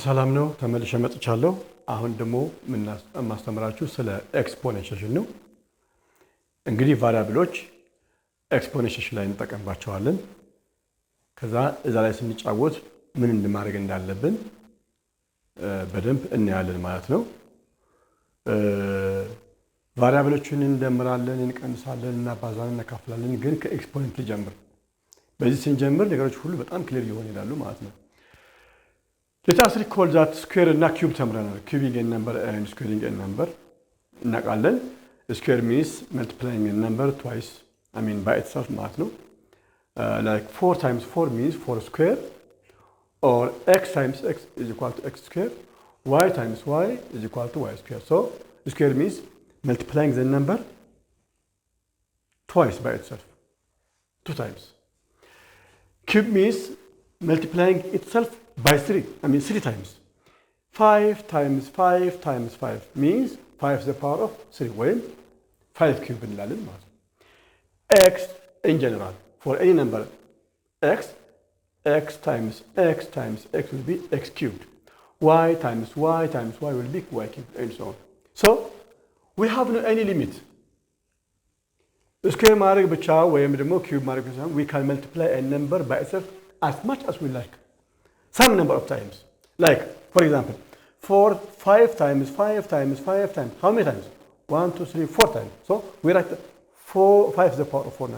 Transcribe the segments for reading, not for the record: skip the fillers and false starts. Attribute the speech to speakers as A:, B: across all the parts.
A: ሰላም ነው ተመልሼ መጥቻለሁ። አሁን ደግሞ ማስተምራችሁ ስለ ኤክስፖኔንሽን ነው። እንግዲህ ቫሪያብሎች ኤክስፖኔንሽን ላይ እንጠቀምባቸዋለን። ከዛ እዛ ላይ ስንጫወት ምን እንደማድረግ እንዳለብን በደንብ እናያለን ማለት ነው። ቫሪያብሎችን እንደምራለን፣ እንቀንሳለን፣ እናባዛለን፣ እናካፍላለን። ግን ከኤክስፖኔንት ልጀምር። በዚህ ስንጀምር ነገሮች ሁሉ በጣም ክሊር ይሆን ይላሉ ማለት ነው። Let us recall that square እና cube ተምረናል። Cubing a number and squaring a number እናውቃለን። Square means multiplying a number twice, by itself ማለት ነው። Like 4 times 4 means 4 square, or x times x is equal to x square, y times y is equal to y square. So square means multiplying the number twice by itself, 2 times. Cube means multiplying itself by 3, 3 times. 5 times 5 times 5 means 5 to the power of 3, when 5 cube in Latin. X in general, for any number x, x times x times x will be x cubed. Y times y times y will be y cubed, and so on. So we have no any limit. Square ማድረግ ብቻ ወይም ደግሞ cube ማድረግ ብቻ, we can multiply a number by itself as much as we like. Some number of times. Like, for example, 5 times 5 times 5 times. How many times? 1, 2, 3, 4 times. So we write 5 to the power of 4.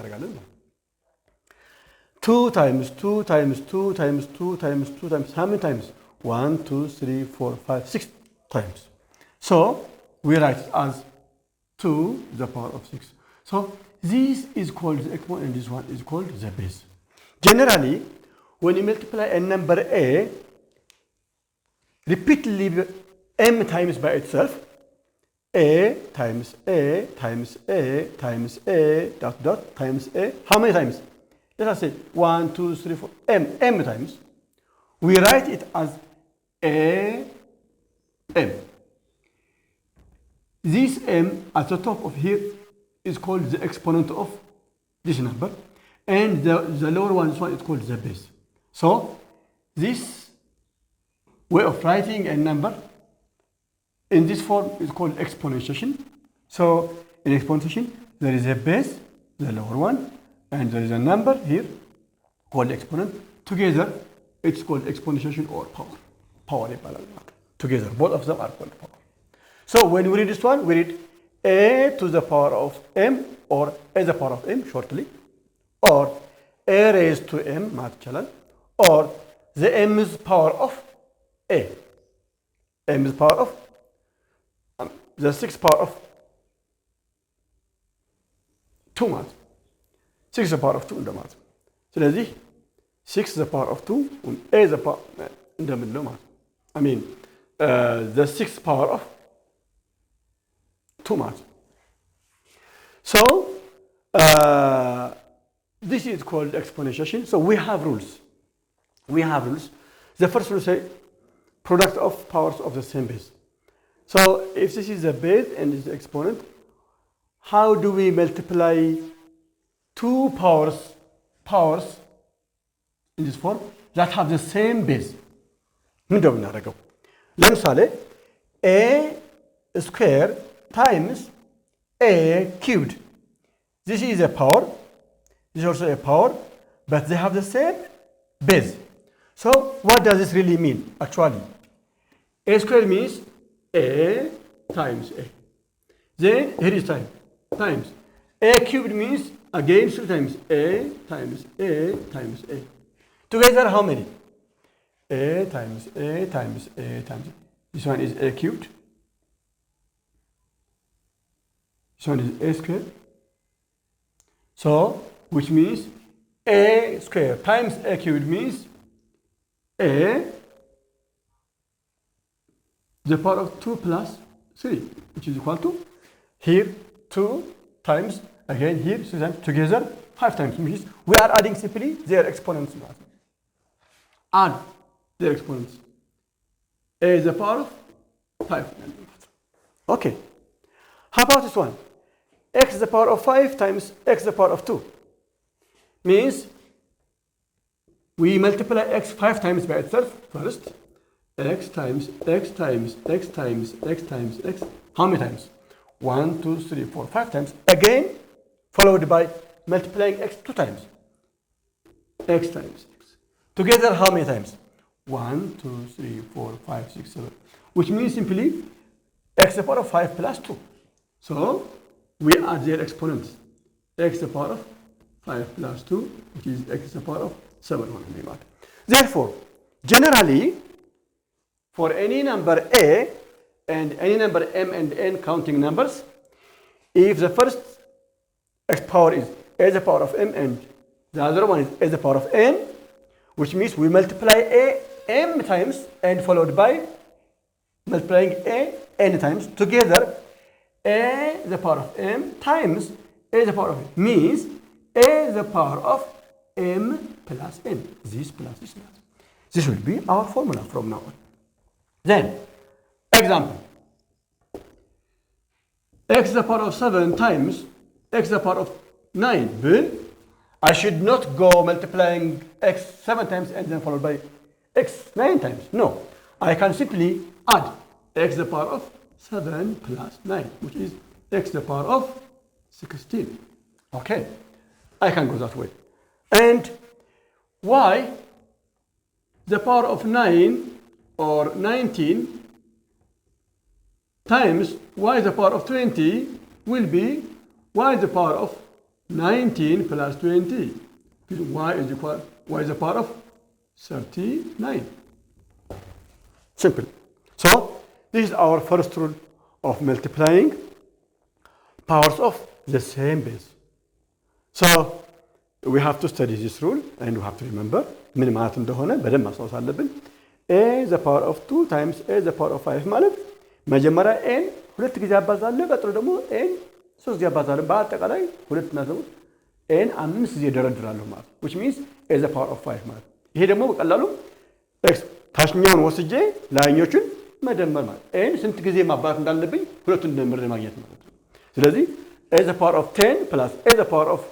A: 2 times 2 times 2 times 2 times 2 times. How many times? 1, 2, 3, 4, 5, 6 times. So we write it as 2 to the power of 6. So this is called the exponent and this one is called the base. Generally, when you multiply a number a repeatedly m times by itself, a times a times a times a dot dot times a, how many times? Let us say 1, 2, 3, 4, m times. We write it as a m. This m at the top of here is called the exponent of this number, and the lower one, this one is called the base. So this way of writing a number in this form is called exponentiation. So in exponentiation, there is a base, the lower one, and there is a number here called exponent. Together, it's called exponentiation or power. Power together, both of them are called power. So when we read this one, we read a to the power of m, or a to the power of m shortly, or a raised to m, or the m's power of a, m's power of the 6th power of 2 ማለት 6 the power of 2 እንደማለት ነው። ስለዚህ 6 the power of 2 and a the power እንደምንለው ማለት ነው። The 6th power of 2 ማለት ነው. So this is called exponentiation. So we have rules. The first rule say product of powers of the same base. So if this is the base and this is the exponent, how do we multiply two powers in this form that have the same base? ለምሳሌ a square times a cubed. This is a power. This is also a power, but they have the same base. So what does this really mean? Actually, a square means a times a. Then here is times. A cubed means again 3 times a times a times a. Together how many? A times a times a times a. This one is a cubed. This one is a square. So which means a square times a cubed means a the power of 2 plus 3, which is equal to here 2 times again here 3 times together 5 times, which is we are adding simply their exponents. Add their exponents. A is the power of 5. Okay. How about this one? X is the power of 5 times x is the power of 2. Means we multiply x 5 times by itself first, x times x times x times x times x. How many times? 1, 2, 3, 4, 5 times. Again, followed by multiplying x 2 times. X times x. Together, how many times? 1, 2, 3, 4, 5, 6, 7. Which means simply x to the power of 5 plus 2. So we add their exponents. X to the power of 5 plus 2, which is x to the power of 7. Therefore, generally, for any number a and any number m and n counting numbers, if the first x power is a to the power of m and the other one is a to the power of n, which means we multiply a m times and followed by multiplying a n times. Together, a to the power of m times a to the power of n means a to the power of m plus n. This plus this plus. This will be our formula from now on. Then, example. X to the power of 7 times x to the power of 9. Well, I should not go multiplying x 7 times and then followed by x 9 times. No, I can simply add x to the power of 7 plus 9, which is x to the power of 16. Okay, I can go that way. And y the power of 9 or 19 times y the power of 20 will be y the power of 19 plus 20. Y is equal y is the power of 39. Simple. So this is our first rule of multiplying powers of the same base. So we have to study this rule and we have to remember ምን ማለት እንደሆነ በደንብ ማስታወስ አለብን። a the power of 2 times a the power of 5 ማለት መጀመሪያ n ሁለት ጊዜ አባዛለሁ፣ ቀጥሎ ደግሞ n ሶስት ጊዜ አባዛለሁ። በአጠቃላይ ሁለት እና ደግሞ n አምስት ጊዜ ደረድራለሁ ማለት which means a the power of 5 ማለት። ይሄ ደግሞ በቀላሉ x ታችኛውን ወስጄ ላይኞቹን መደመር ማለት n ስንት ጊዜ ማባዛት እንዳለብኝ ሁለቱን ደምሬ ማግኘት ማለት ነው። ስለዚህ a the power of 10 plus a the power of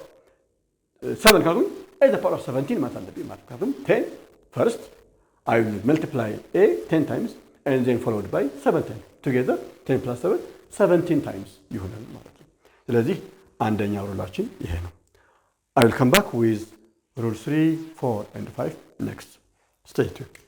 A: 7 ካልኩኝ a the power of 17 ማለት አለብኝ ማለት ነው። 10 first I will multiply a 10 times and then followed by 7 times. Together 10 plus 7 17 times ይሆናል ማለት ነው። ስለዚህ አንደኛው ሩላችን ይሄ ነው። I will come back with rule 3, 4 and 5 next. Stay tuned.